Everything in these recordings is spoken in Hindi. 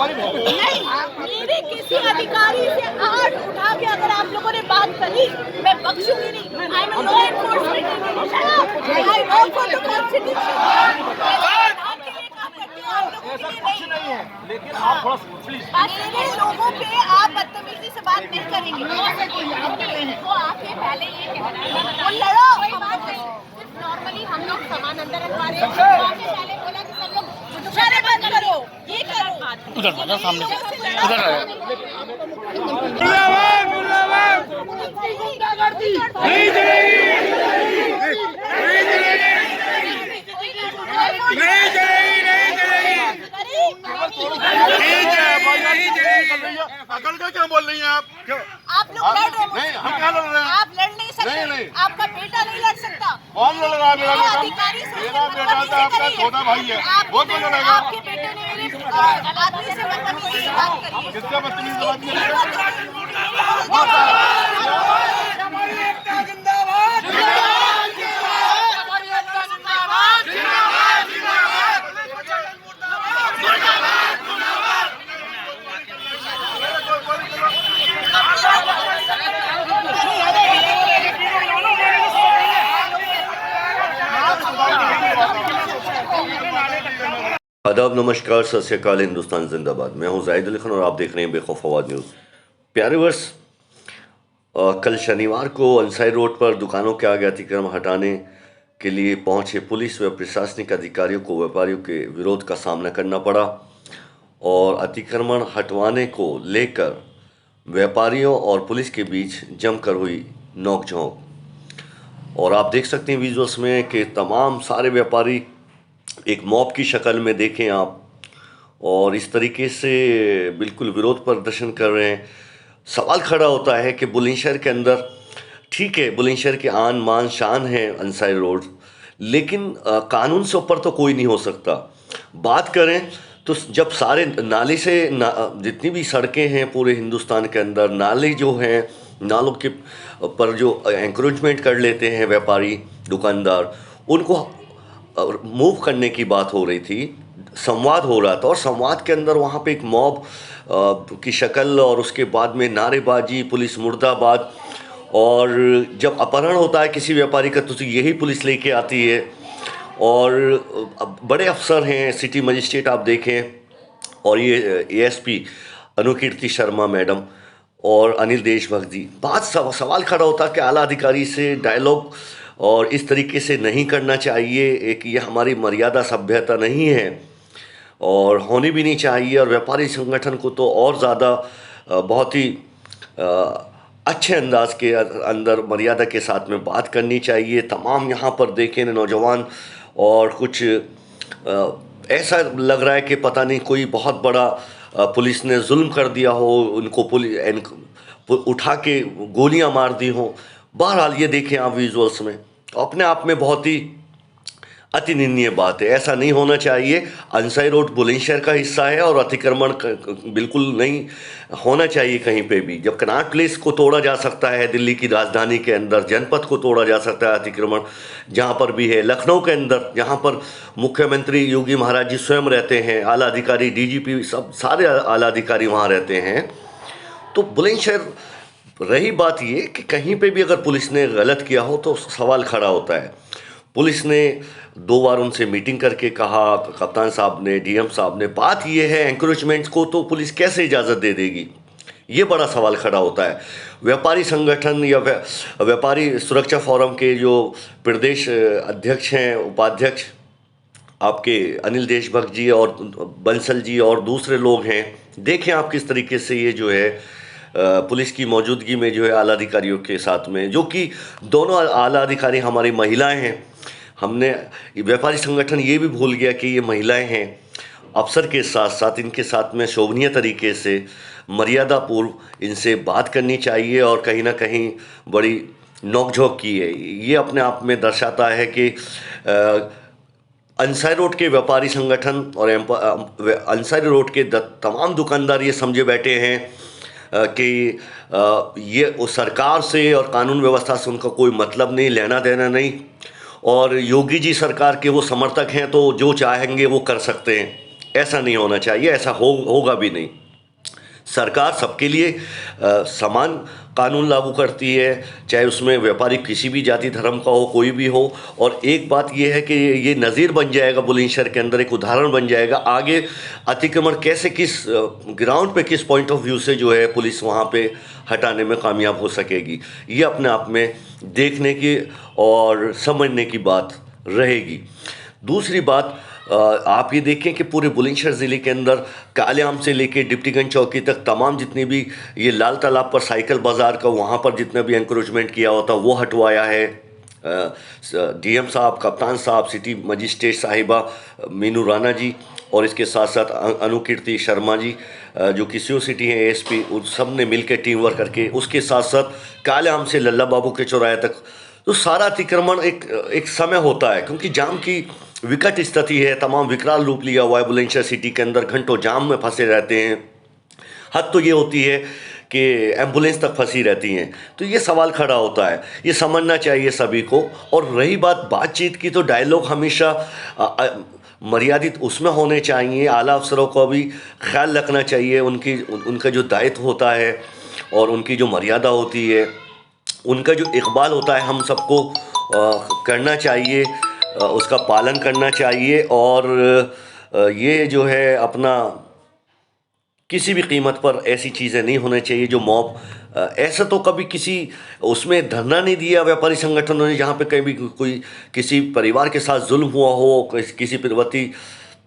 नहीं, मेरे किसी अधिकारी से आज उठा के अगर आप लोगों ने बात करी, मैं बख्शूंगी नहीं। I am law enforcement institution, I work for the constitution. ऐसा कुछ नहीं है, लेकिन आप थोड़ा प्लीज मेरे लोगों पे आप बदतमीजी से बात नहीं करेंगे। वो आके पहले ये कह रहा है वो लड़ो। कोई बात नहीं, सिर्फ नॉर्मली हम लोग सामान अंदर रखवा रहे हैं। वो आके पहले बोला कि सब लोग शर्म बंद करो, ये करो। उधर आ जा सामने उधर आ जा। नहीं अकल का क्या बोल रही हैं आप? क्यों आप लोग लड़ रहे नहीं, हो। हम क्या लड़ रहे हैं? आप लड़ नहीं सकते। नहीं। आपका बेटा नहीं लड़ सकता। कौन लड़ रहा है? मेरा ये बेटा अधिकारी से मेरा बेटा तो बदतमीजी आपका करी है। छोटा भाई है, वो क्यों लड़ेगा? आपके बेटे ने मेरे आदमी से बदतमीजी से बात करी है। किसका बदतमीज बात की है? आदाब, नमस्कार, सत श्री अकाल, हिंदुस्तान जिंदाबाद। मैं हूं जाहिद अली खान और आप देख रहे हैं बेखौफ आवाज़ न्यूज़। प्यारे वर्ष, कल शनिवार को अंसारी रोड पर दुकानों के आगे अतिक्रमण हटाने के लिए पहुंचे पुलिस व प्रशासनिक अधिकारियों को व्यापारियों के विरोध का सामना करना पड़ा और अतिक्रमण हटवाने को लेकर व्यापारियों और पुलिस के बीच जमकर हुई नोकझोंक। और आप देख सकते हैं विजुअल्स में कि तमाम सारे व्यापारी एक मॉब की शक्ल में देखें आप, और इस तरीके से बिल्कुल विरोध प्रदर्शन कर रहे हैं। सवाल खड़ा होता है कि बुलंदशहर के अंदर, ठीक है, बुलंदशहर के आन मान शान है अंसारी रोड, लेकिन कानून से ऊपर तो कोई नहीं हो सकता। बात करें तो जब सारे नाले से जितनी भी सड़कें हैं पूरे हिंदुस्तान के अंदर, नाले जो हैं, नालों के पर जो एंकरेजमेंट कर लेते हैं व्यापारी दुकानदार, उनको मूव करने की बात हो रही थी, संवाद हो रहा था, और संवाद के अंदर वहाँ पे एक मॉब की शक्ल और उसके बाद में नारेबाजी, पुलिस मुर्दाबाद। और जब अपहरण होता है किसी व्यापारी का तो यही पुलिस लेके आती है। और बड़े अफसर हैं, सिटी मजिस्ट्रेट आप देखें, और ये एएसपी अनुकीर्ति शर्मा मैडम और अनिल देशभक्त जी। सवाल खड़ा होता कि आला अधिकारी से डायलॉग और इस तरीके से नहीं करना चाहिए। एक ये हमारी मर्यादा सभ्यता नहीं है और होनी भी नहीं चाहिए। और व्यापारी संगठन को तो और ज़्यादा बहुत ही अच्छे अंदाज के अंदर मर्यादा के साथ में बात करनी चाहिए। तमाम यहाँ पर देखें नौजवान, और कुछ ऐसा लग रहा है कि पता नहीं कोई बहुत बड़ा पुलिस ने जुल्म कर दिया हो, उनको उठा के गोलियां मार दी हो। बहरहाल ये देखें आप विजुअल्स में, अपने आप में बहुत ही अति निंदनीय बात है। ऐसा नहीं होना चाहिए। अंसारी रोड बुलंदशहर का हिस्सा है और अतिक्रमण बिल्कुल नहीं होना चाहिए कहीं पे भी। जब कनॉट प्लेस को तोड़ा जा सकता है, दिल्ली की राजधानी के अंदर जनपद को तोड़ा जा सकता है अतिक्रमण जहाँ पर भी है, लखनऊ के अंदर जहाँ पर मुख्यमंत्री योगी महाराज जी स्वयं रहते हैं, आला अधिकारी डीजीपी सब सारे आला अधिकारी वहाँ रहते हैं, तो बुलंदशहर। रही बात ये कि कहीं पे भी अगर पुलिस ने गलत किया हो तो सवाल खड़ा होता है। पुलिस ने 2 बार उनसे मीटिंग करके कहा, कप्तान साहब ने, डीएम साहब ने। बात ये है एंकरेजमेंट को तो पुलिस कैसे इजाज़त दे देगी, ये बड़ा सवाल खड़ा होता है। व्यापारी संगठन या व्यापारी सुरक्षा फोरम के जो प्रदेश अध्यक्ष हैं, उपाध्यक्ष आपके अनिल देशभक्त जी और बंसल जी और दूसरे लोग हैं, देखें आप किस तरीके से ये जो है पुलिस की मौजूदगी में जो है आला अधिकारियों के साथ में, जो कि दोनों आला अधिकारी हमारी महिलाएं हैं। हमने व्यापारी संगठन ये भी भूल गया कि ये महिलाएं हैं। अफसर के साथ साथ इनके साथ में शोभनीय तरीके से मर्यादा पूर्व इनसे बात करनी चाहिए, और कहीं ना कहीं बड़ी नोकझोंक की है। ये अपने आप में दर्शाता है कि अंसारी रोड के व्यापारी संगठन और अंसारी रोड के तमाम दुकानदार ये समझे बैठे हैं कि ये सरकार से और कानून व्यवस्था से उनका कोई मतलब नहीं, लेना देना नहीं, और योगी जी सरकार के वो समर्थक हैं तो जो चाहेंगे वो कर सकते हैं। ऐसा नहीं होना चाहिए, ऐसा होगा भी नहीं। सरकार सबके लिए समान कानून लागू करती है, चाहे उसमें व्यापारी किसी भी जाति धर्म का हो, कोई भी हो। और एक बात यह है कि ये नज़ीर बन जाएगा बुलंदशहर के अंदर, एक उदाहरण बन जाएगा आगे अतिक्रमण कैसे, किस ग्राउंड पे, किस पॉइंट ऑफ व्यू से जो है पुलिस वहाँ पे हटाने में कामयाब हो सकेगी। ये अपने आप में देखने की और समझने की बात रहेगी। दूसरी बात, आप ये देखें कि पूरे बुलंदशहर ज़िले के अंदर कालेआम से लेके डिप्टीगंज चौकी तक तमाम जितने भी ये लाल तालाब पर साइकिल बाज़ार का वहाँ पर जितना भी एनक्रोचमेंट किया होता वो हटवाया है। डीएम साहब, कप्तान साहब, सिटी मजिस्ट्रेट साहिबा मीनू राणा जी और इसके साथ साथ अनुकीर्ति शर्मा जी जो कि सीओ सिटी हैं एएसपी, उन सब ने मिल के टीम वर्क करके, उसके साथ साथ कालेआम से लल्ला बाबू के चौराहे तक तो सारा अतिक्रमण एक समय होता है, क्योंकि जाम की विकट स्थिति है, तमाम विकराल रूप लिया हुआ है बुलंदशहर सिटी के अंदर, घंटों जाम में फंसे रहते हैं। हद तो ये होती है कि एम्बुलेंस तक फंसी रहती हैं। तो ये सवाल खड़ा होता है, ये समझना चाहिए सभी को। और रही बात बातचीत की, तो डायलॉग हमेशा मर्यादित उसमें होने चाहिए। आला अफसरों को भी ख्याल रखना चाहिए, उनका जो दायित्व होता है और उनकी जो मर्यादा होती है, उनका जो इकबाल होता है, हम सबको करना चाहिए, उसका पालन करना चाहिए। और ये जो है अपना किसी भी कीमत पर ऐसी चीज़ें नहीं होनी चाहिए जो मॉब, ऐसा तो कभी किसी उसमें धरना नहीं दिया व्यापारी संगठनों ने जहाँ पे कहीं भी कोई किसी परिवार के साथ जुल्म हुआ हो, किसी प्रवृत्ति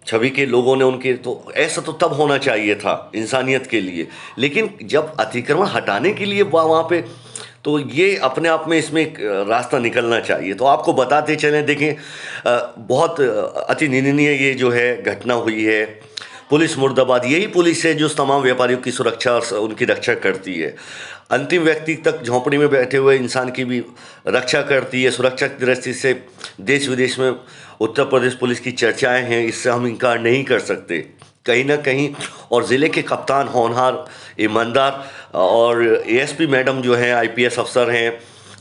छवि के लोगों ने उनके, तो ऐसा तो तब होना चाहिए था इंसानियत के लिए। लेकिन जब अतिक्रमण हटाने के लिए वहाँ पे, तो ये अपने आप में इसमें एक रास्ता निकलना चाहिए। तो आपको बताते चलें, देखें बहुत अति निंदनीय ये जो है घटना हुई है। पुलिस मुर्दाबाद, यही पुलिस है जो तमाम व्यापारियों की सुरक्षा और उनकी रक्षा करती है, अंतिम व्यक्ति तक झोंपड़ी में बैठे हुए इंसान की भी रक्षा करती है। सुरक्षा की दृष्टि से देश विदेश में उत्तर प्रदेश पुलिस की चर्चाएं हैं, इससे हम इनकार नहीं कर सकते कहीं ना कहीं। और ज़िले के कप्तान होनहार, ईमानदार और एएसपी मैडम जो हैं, आईपीएस अफसर हैं,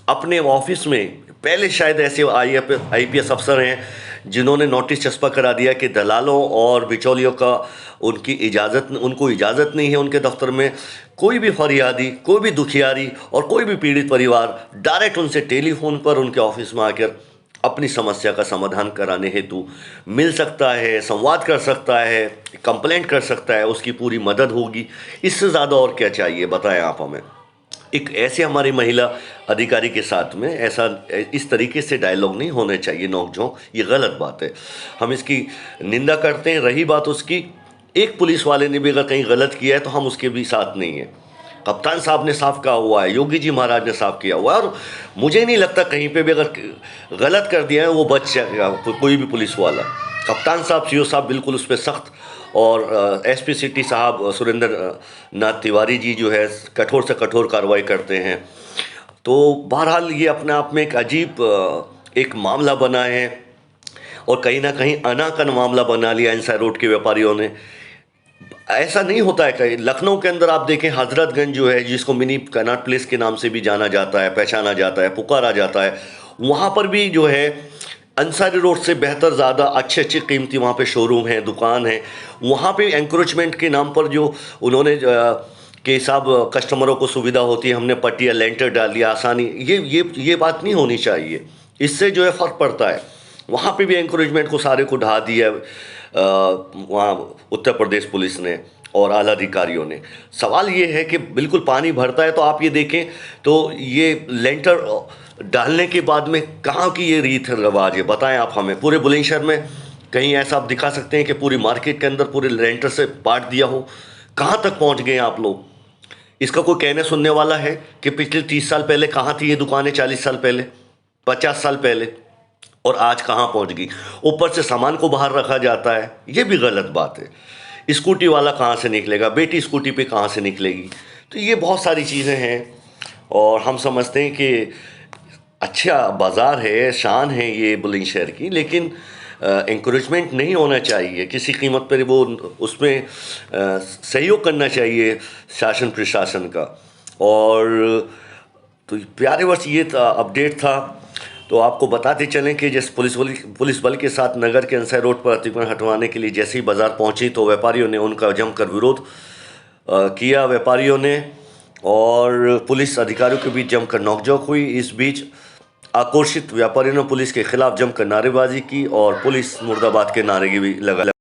अपने ऑफिस में पहले शायद ऐसे आईपीएस अफसर हैं जिन्होंने नोटिस चस्पा करा दिया कि दलालों और बिचौलियों का उनको इजाज़त नहीं है उनके दफ्तर में कोई भी फरियादी, कोई भी दुखियारी और कोई भी पीड़ित परिवार डायरेक्ट उनसे टेलीफोन पर उनके ऑफिस में आकर अपनी समस्या का समाधान कराने हेतु मिल सकता है, संवाद कर सकता है, कंप्लेंट कर सकता है, उसकी पूरी मदद होगी। इससे ज़्यादा और क्या चाहिए बताएं आप हमें। एक ऐसे हमारी महिला अधिकारी के साथ में ऐसा इस तरीके से डायलॉग नहीं होने चाहिए, नोक-झोंक, ये गलत बात है, हम इसकी निंदा करते हैं। रही बात उसकी, एक पुलिस वाले ने भी अगर कहीं गलत किया है तो हम उसके भी साथ नहीं हैं। कप्तान साहब ने साफ कहा हुआ है, योगी जी महाराज ने साफ किया हुआ है, और मुझे नहीं लगता कहीं पे भी अगर गलत कर दिया है वो बच जाएगा कोई भी पुलिस वाला। कप्तान साहब, सीओ साहब बिल्कुल उस पर सख्त, और एसपी सिटी साहब सुरेंद्र नाथ तिवारी जी जो है कठोर से कठोर कार्रवाई करते हैं। तो बहरहाल ये अपने आप में एक अजीब एक मामला बना है, और कहीं ना कहीं अनाकन मामला बना लिया एनसार रोड के व्यापारियों ने। ऐसा नहीं होता है कहीं। लखनऊ के अंदर आप देखें, हजरतगंज जो है, जिसको मिनी कनॉट प्लेस के नाम से भी जाना जाता है, पहचाना जाता है, पुकारा जाता है, वहाँ पर भी जो है अंसारी रोड से बेहतर ज़्यादा अच्छे कीमती वहाँ पे शोरूम है, दुकान है। वहाँ पे एंक्रोचमेंट के नाम पर जो उन्होंने के साहब कस्टमरों को सुविधा होती है, हमने पट्टिया लेंटर डाल दिया, आसानी, ये बात नहीं होनी चाहिए। इससे जो है फ़र्क पड़ता है। वहाँ पे भी एंक्रोचमेंट को सारे को ढा दिया वहाँ उत्तर प्रदेश पुलिस ने और आला अधिकारियों ने। सवाल ये है कि बिल्कुल पानी भरता है तो आप ये देखें तो ये लेंटर डालने के बाद में कहाँ की ये रीत रिवाज है, बताएं आप हमें। पूरे बुलंदशहर में कहीं ऐसा आप दिखा सकते हैं कि पूरी मार्केट के अंदर पूरे लेंटर से पाट दिया हो? कहाँ तक पहुँच गए आप लोग? इसका कोई कहने सुनने वाला है कि पिछले 30 साल पहले कहाँ थी ये दुकानें, 40 साल पहले, 50 साल पहले, और आज कहाँ पहुँच गई? ऊपर से सामान को बाहर रखा जाता है, ये भी गलत बात है। स्कूटी वाला कहाँ से निकलेगा, बेटी स्कूटी पे कहाँ से निकलेगी? तो ये बहुत सारी चीज़ें हैं, और हम समझते हैं कि अच्छा बाज़ार है, शान है ये बुलंदशहर की, लेकिन इंकरेजमेंट नहीं होना चाहिए किसी कीमत पर। वो उसमें सहयोग करना चाहिए शासन प्रशासन का। और तो प्यारे वर्ष ये था, अपडेट था। तो आपको बताते चलें कि जिस पुलिस बल के साथ नगर के अंसारी रोड पर अतिक्रमण हटवाने के लिए जैसे ही बाजार पहुंची तो व्यापारियों ने उनका जमकर विरोध किया। व्यापारियों ने और पुलिस अधिकारियों के बीच जमकर नोकझोंक हुई। इस बीच आक्रोशित व्यापारियों ने पुलिस के खिलाफ जमकर नारेबाजी की और पुलिस मुर्दाबाद के नारे भी लगा।